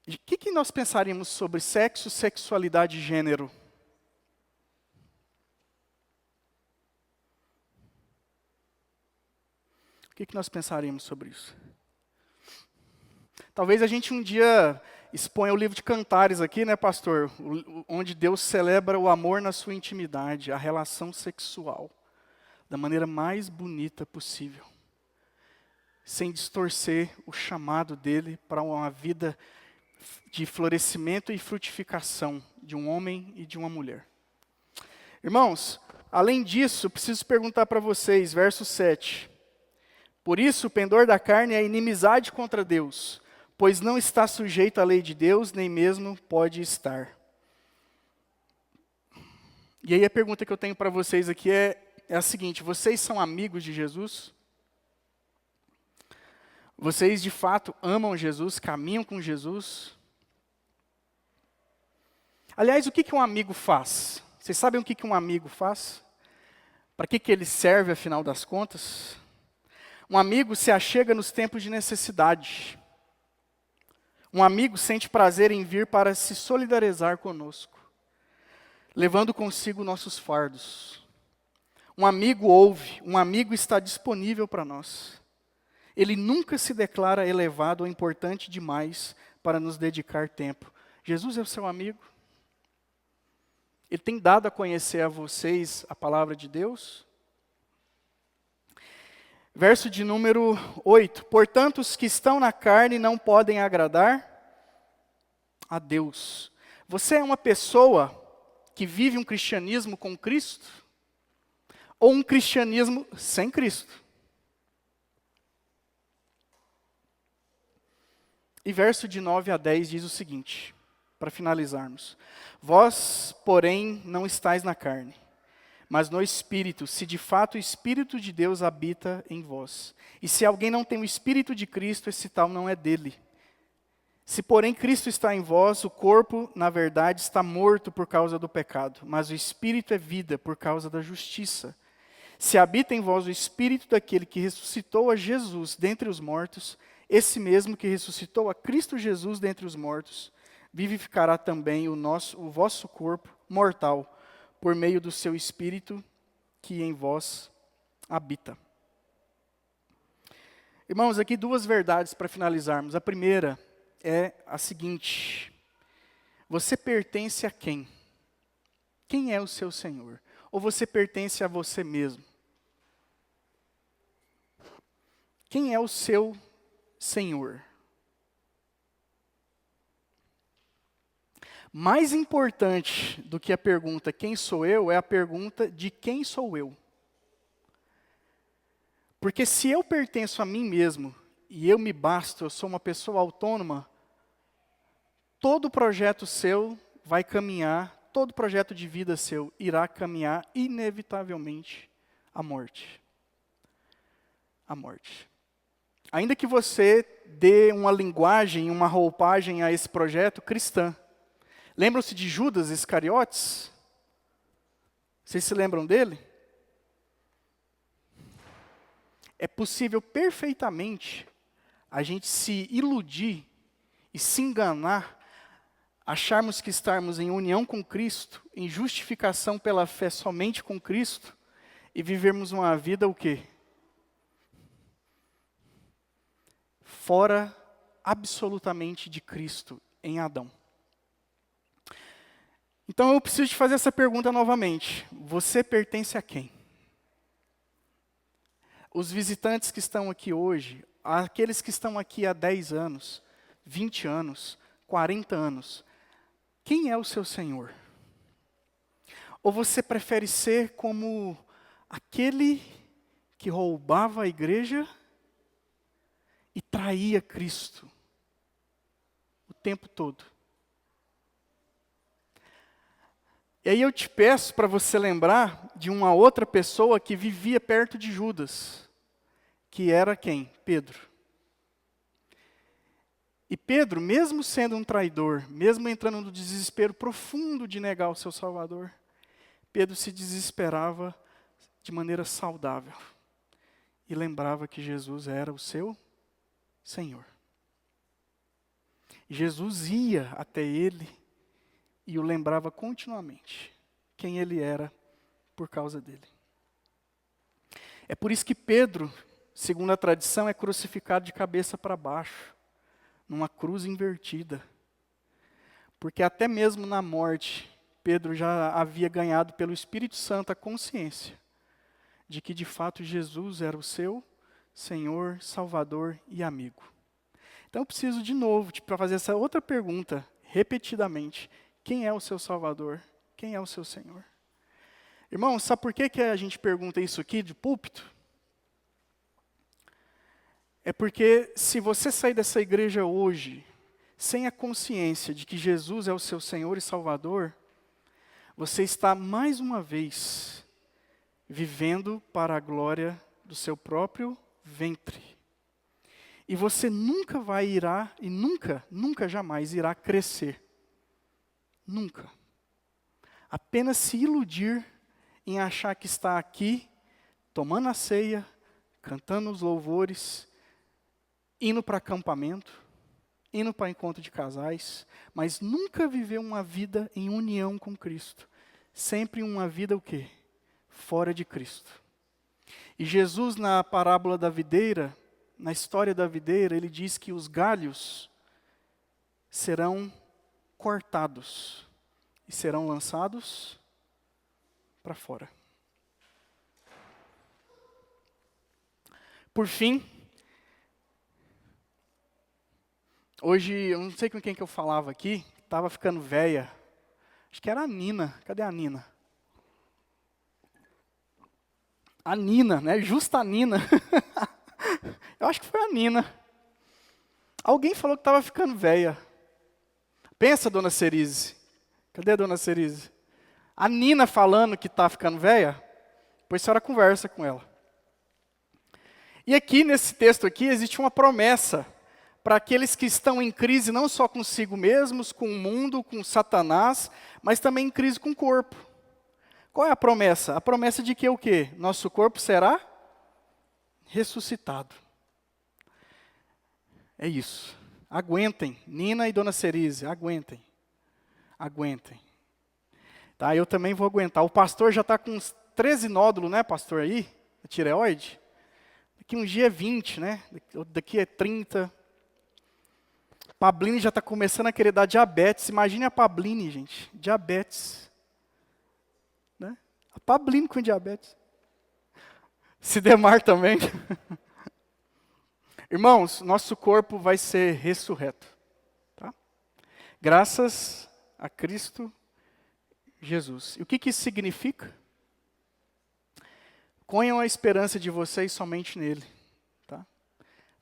O que nós pensaríamos sobre sexo, sexualidade e gênero? O que nós pensaríamos sobre isso? Talvez a gente um dia exponha o livro de Cantares aqui, né, pastor? Onde Deus celebra o amor na sua intimidade, a relação sexual, da maneira mais bonita possível, sem distorcer o chamado dele para uma vida de florescimento e frutificação de um homem e de uma mulher. Irmãos, além disso, preciso perguntar para vocês, verso 7. Por isso, o pendor da carne é inimizade contra Deus, pois não está sujeito à lei de Deus, nem mesmo pode estar. E aí a pergunta que eu tenho para vocês aqui é a seguinte: vocês são amigos de Jesus? Vocês de fato amam Jesus, caminham com Jesus? Aliás, o que um amigo faz? Vocês sabem o que um amigo faz? Para que ele serve, afinal das contas? Um amigo se achega nos tempos de necessidade. Um amigo sente prazer em vir para se solidarizar conosco, levando consigo nossos fardos. Um amigo ouve, um amigo está disponível para nós. Ele nunca se declara elevado ou importante demais para nos dedicar tempo. Jesus é o seu amigo? Ele tem dado a conhecer a vocês a palavra de Deus? Verso de número 8. Portanto, os que estão na carne não podem agradar a Deus. Você é uma pessoa que vive um cristianismo com Cristo? Ou um cristianismo sem Cristo? E verso de 9 a 10 diz o seguinte, para finalizarmos. Vós, porém, não estáis na carne, mas no Espírito, se de fato o Espírito de Deus habita em vós. E se alguém não tem o Espírito de Cristo, esse tal não é dele. Se, porém, Cristo está em vós, o corpo, na verdade, está morto por causa do pecado, mas o Espírito é vida por causa da justiça. Se habita em vós o Espírito daquele que ressuscitou a Jesus dentre os mortos, esse mesmo que ressuscitou a Cristo Jesus dentre os mortos, vivificará também o vosso corpo mortal, por meio do seu Espírito que em vós habita. Irmãos, aqui duas verdades para finalizarmos. A primeira é a seguinte: você pertence a quem? Quem é o seu Senhor? Ou você pertence a você mesmo? Quem é o seu Senhor? Mais importante do que a pergunta quem sou eu, é a pergunta de quem sou eu. Porque se eu pertenço a mim mesmo, e eu me basto, eu sou uma pessoa autônoma, todo projeto seu vai caminhar, todo projeto de vida seu irá caminhar inevitavelmente à morte. À morte. Ainda que você dê uma linguagem, uma roupagem a esse projeto cristã. Lembram-se de Judas Iscariotes? Vocês se lembram dele? É possível perfeitamente a gente se iludir e se enganar, acharmos que estarmos em união com Cristo, em justificação pela fé somente com Cristo, e vivermos uma vida o quê? fora absolutamente de Cristo em Adão. Então eu preciso te fazer essa pergunta novamente. Você pertence a quem? Os visitantes que estão aqui hoje, aqueles que estão aqui há 10 anos, 20 anos, 40 anos, quem é o seu Senhor? Ou você prefere ser como aquele que roubava a igreja e traía Cristo o tempo todo? E aí eu te peço para você lembrar de uma outra pessoa que vivia perto de Judas, que era quem? Pedro. E Pedro, mesmo sendo um traidor, mesmo entrando no desespero profundo de negar o seu Salvador, Pedro se desesperava de maneira saudável e lembrava que Jesus era o seu Senhor. Jesus ia até ele e o lembrava continuamente quem ele era por causa dele. É por isso que Pedro, segundo a tradição, é crucificado de cabeça para baixo, numa cruz invertida. Porque até mesmo na morte, Pedro já havia ganhado pelo Espírito Santo a consciência de que de fato Jesus era o seu Senhor, Salvador e amigo. Então eu preciso de novo, para fazer essa outra pergunta, repetidamente. Quem é o seu Salvador? Quem é o seu Senhor? Irmão, sabe por que a gente pergunta isso aqui de púlpito? É porque se você sair dessa igreja hoje, sem a consciência de que Jesus é o seu Senhor e Salvador, você está mais uma vez vivendo para a glória do seu próprio ventre. E você nunca nunca jamais irá crescer. Nunca. Apenas se iludir em achar que está aqui, tomando a ceia, cantando os louvores, indo para acampamento, indo para encontro de casais, mas nunca viveu uma vida em união com Cristo. Sempre uma vida o quê? Fora de Cristo. E Jesus, na parábola da videira, na história da videira, ele diz que os galhos serão cortados e serão lançados para fora. Por fim, hoje, eu não sei com quem que eu falava aqui, estava ficando velha, acho que era a Nina, cadê a Nina? A Nina, né? Justa a Nina. Eu acho que foi a Nina. Alguém falou que estava ficando velha. Pensa, dona Cerise. Cadê a dona Cerise? A Nina falando que está ficando velha, depois a senhora conversa com ela. E aqui, nesse texto aqui, existe uma promessa para aqueles que estão em crise não só consigo mesmos, com o mundo, com Satanás, mas também em crise com o corpo. Qual é a promessa? A promessa de que o quê? Nosso corpo será ressuscitado. É isso. Aguentem. Nina e dona Cerise, aguentem. Aguentem. Tá, eu também vou aguentar. O pastor já está com uns 13 nódulos, né, pastor, aí? A tireoide. Daqui um dia é 20, né? Daqui é 30. Pabline já está começando a querer dar diabetes. Imagine a Pabline, gente. Diabetes. Né? A Pabline com diabetes. Sidemar também. Irmãos, nosso corpo vai ser ressurreto. Tá? Graças a Cristo Jesus. E o que isso significa? Ponham a esperança de vocês somente nele. Tá?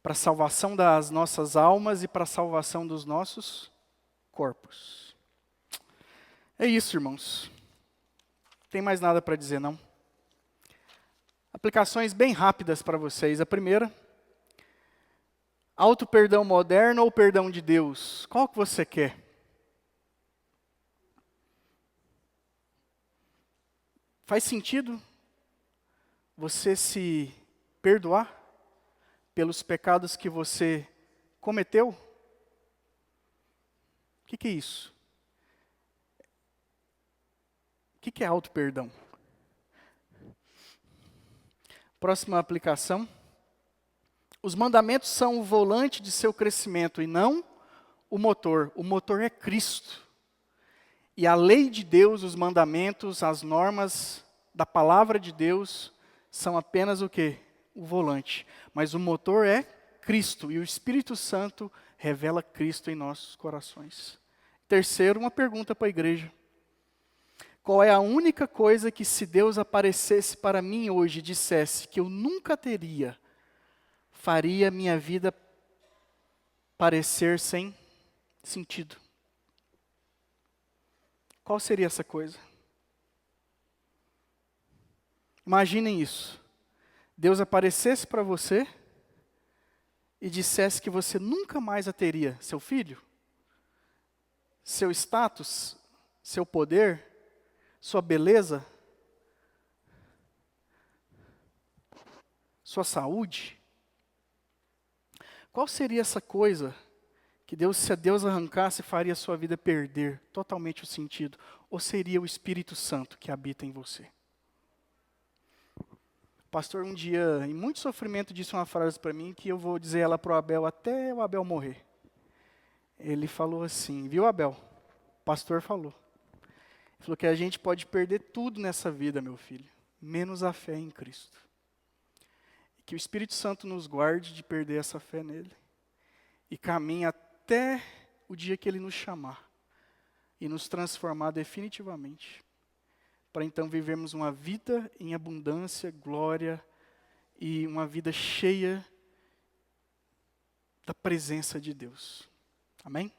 Para a salvação das nossas almas e para a salvação dos nossos corpos. É isso, irmãos. Não tem mais nada para dizer, não. Aplicações bem rápidas para vocês. A primeira, auto-perdão moderno ou perdão de Deus? Qual que você quer? Faz sentido você se perdoar pelos pecados que você cometeu? O que é isso? O que é auto-perdão? Próxima aplicação. Os mandamentos são o volante de seu crescimento e não o motor. O motor é Cristo. E a lei de Deus, os mandamentos, as normas da palavra de Deus são apenas o quê? O volante. Mas o motor é Cristo. E o Espírito Santo revela Cristo em nossos corações. Terceiro, uma pergunta para a igreja. Qual é a única coisa que, se Deus aparecesse para mim hoje e dissesse que eu nunca teria, faria minha vida parecer sem sentido? Qual seria essa coisa? Imaginem isso. Deus aparecesse para você e dissesse que você nunca mais a teria. Seu filho? Seu status? Seu poder? Sua beleza? Sua saúde? Qual seria essa coisa que Deus, se Deus arrancasse, faria a sua vida perder totalmente o sentido? Ou seria o Espírito Santo que habita em você? O pastor, um dia, em muito sofrimento, disse uma frase para mim que eu vou dizer ela para o Abel até o Abel morrer. Ele falou assim, viu, Abel? O pastor falou. Ele falou que a gente pode perder tudo nessa vida, meu filho, menos a fé em Cristo. E que o Espírito Santo nos guarde de perder essa fé nele. E caminhe até o dia que Ele nos chamar e nos transformar definitivamente, para então vivermos uma vida em abundância, glória e uma vida cheia da presença de Deus. Amém?